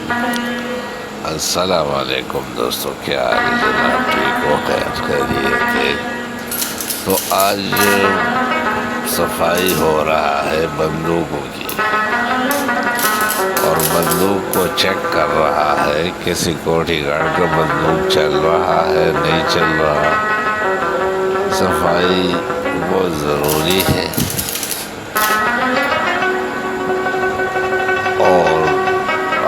السلام علیکم دوستو، کیا حال ہے جناب؟ ٹھیک ہو؟ خیریت ہے؟ تو آج صفائی ہو رہا ہے بندوقوں کی، اور بندوق کو چیک کر رہا ہے کہ سیکورٹی گارڈ کا بندوق چل رہا ہے نہیں چل رہا۔ صفائی بہت ضروری ہے، اور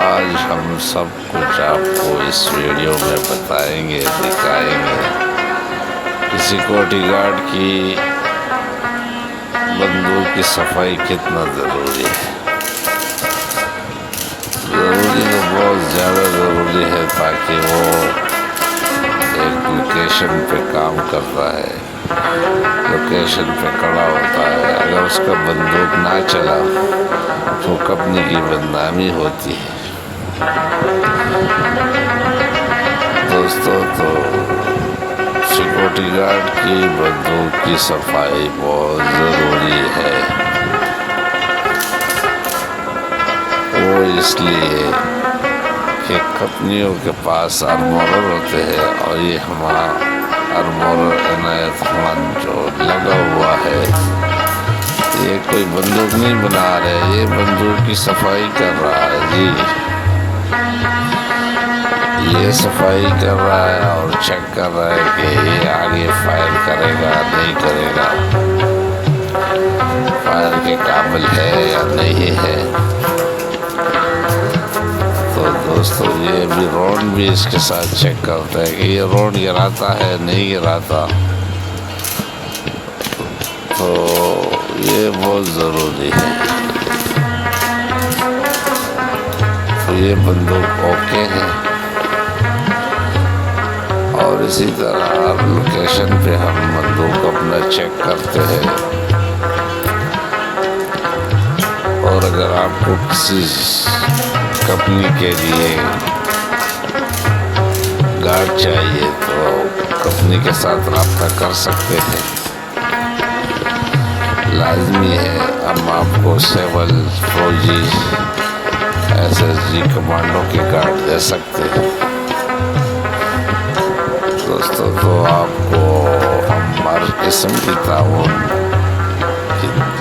آج ہم سب کچھ آپ کو اس ویڈیو میں بتائیں گے، دکھائیں گے کہ سیکورٹی گارڈ کی بندوق کی صفائی کتنا ضروری ہے۔ ضروری تو بہت زیادہ ضروری ہے، تاکہ وہ ایک لوکیشن پہ کام کرتا ہے، لوکیشن پہ کھڑا ہوتا ہے۔ اگر اس کا بندوق نہ چلا تو کمپنی کی بدنامی ہوتی ہے۔ دوستو، تو سیکورٹی گارڈ کی بندوق کی صفائی بہت ضروری ہے۔ وہ اس لیے کہ کمپنیوں کے پاس آرمورر ہوتے ہیں، اور یہ ہمارا آرمورر عنایت خان جو لگا ہوا ہے، یہ کوئی بندوق نہیں بنا رہے، یہ بندوق کی صفائی کر رہا ہے جی۔ یہ صفائی کر رہا ہے اور چیک کر رہا ہے کہ یہ آگے فائر کرے گا نہیں کرے گا، فائر کے قابل ہے یا نہیں ہے۔ تو دوستو، یہ بھی رونڈ بھی اس کے ساتھ چیک کرتا ہے کہ یہ رونڈ گراتا ہے نہیں گراتا۔ تو یہ بہت ضروری ہے۔ تو یہ بندوق اوکے ہے، اور اسی طرح ہر لوکیشن پہ ہم بندوق اپنا چیک کرتے ہیں۔ اور اگر آپ کو کسی کمپنی کے لیے گارڈ چاہیے تو کمپنی کے ساتھ رابطہ کر سکتے ہیں۔ لازمی ہے ہم آپ کو سول، فوجی، ایس ایس جی، کمانڈو کے گارڈ دے سکتے ہیں۔ دوستو، تو آپ کو ہم ہر قسم کی تعاون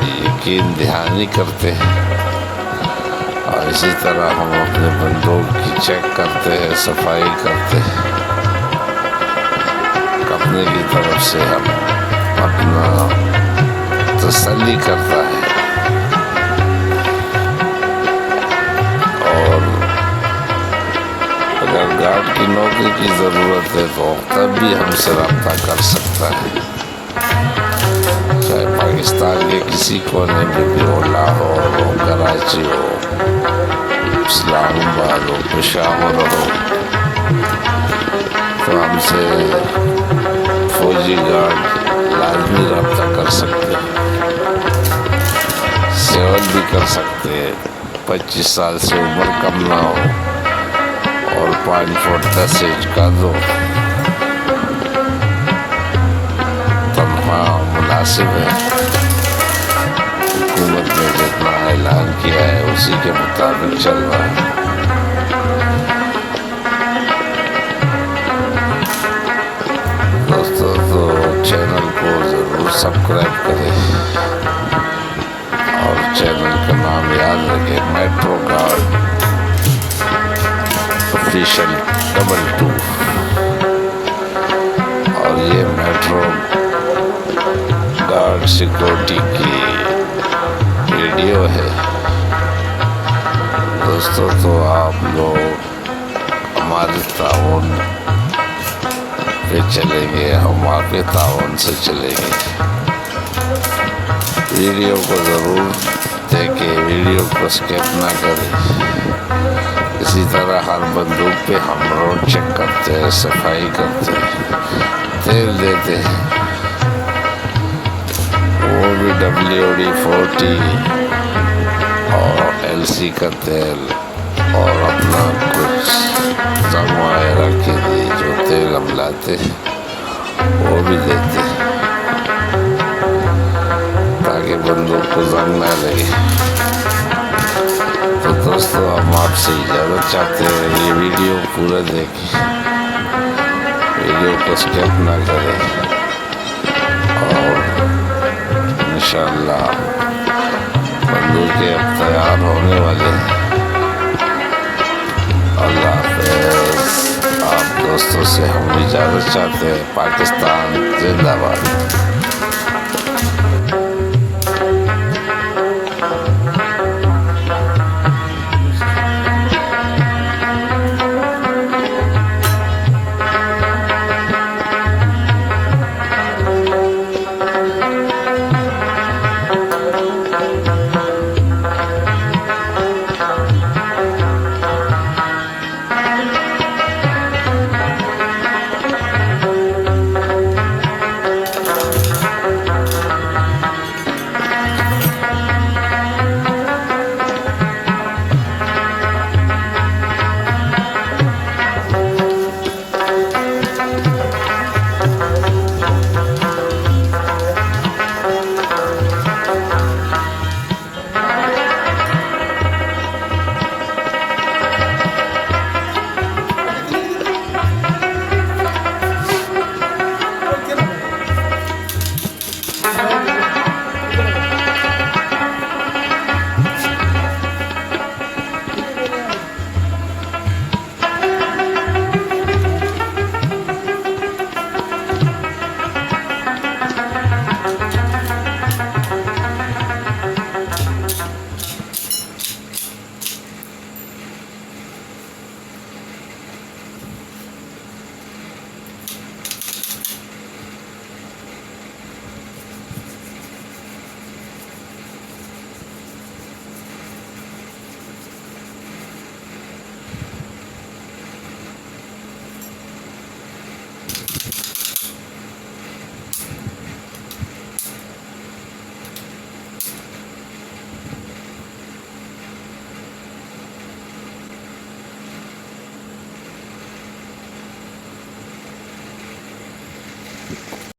یقین دہانی کرتے ہیں، اور اسی طرح ہم اپنے بندوق کی چیک کرتے ہیں، صفائی کرتے ہیں۔ کمپنی کی طرف سے ہم اپنا تسلی کرتا ہے، اور اگر گارڈ کی نوکری کی ضرورت ہے تو تب بھی ہم سے رابطہ کر سکتا ہے، چاہے پاکستان کے کسی کونے میں بھی ہو، لاہور ہو، کراچی ہو، اسلام آباد ہو، پشاور ہو۔ تو ہم سے فوجی گارڈ لازمی رابطہ کر سکتے ہیں، سیول بھی کر سکتے ہیں۔ 25 سال سے عمر کم نہ ہو، اور 5 فٹ 10 انچ کا دو، تنخواہ مناسب ہے۔ حکومت نے جتنا اعلان کیا ہے اسی کے مطابق چل رہا ہے۔ دوستو، تو چینل کو ضرور سبسکرائب کریں، اور چینل کا نام یاد رکھیں، میٹرو گارڈ آفیشل 22۔ اور یہ میٹرو گارڈ سیکورٹی کی ویڈیو ہے۔ دوستو، تو آپ لوگ ہمارے تعاون پہ چلیں گے، ہم آپ کے تعاون سے چلیں گے۔ ویڈیو کو ضرور دیکھیں، ویڈیو کو اسکپ نہ کریں۔ اسی طرح ہر بندوق پہ ہم روڈ چیک کرتے ہیں، صفائی کرتے ہیں، تیل دیتے ہیں، وہ بھی WD-40 اور LC کا تیل، اور اپنا کچھ زنگ وغیرہ کے لیے جو تیل ہم لاتے ہیں وہ بھی دیتے ہیں، تاکہ بندوق کو زنگ نہ لگے۔ تو دوستو ہم آپ سے اجازت چاہتے ہیں، یہ ویڈیو پورا دیکھیں، ویڈیو کو اسکپ نہ کریں، اور انشاءاللہ بندوقیں اب تیار ہونے والے ہیں۔ اللہ حافظ۔ آپ دوستوں سے ہم اجازت چاہتے ہیں۔ پاکستان زندہ باد۔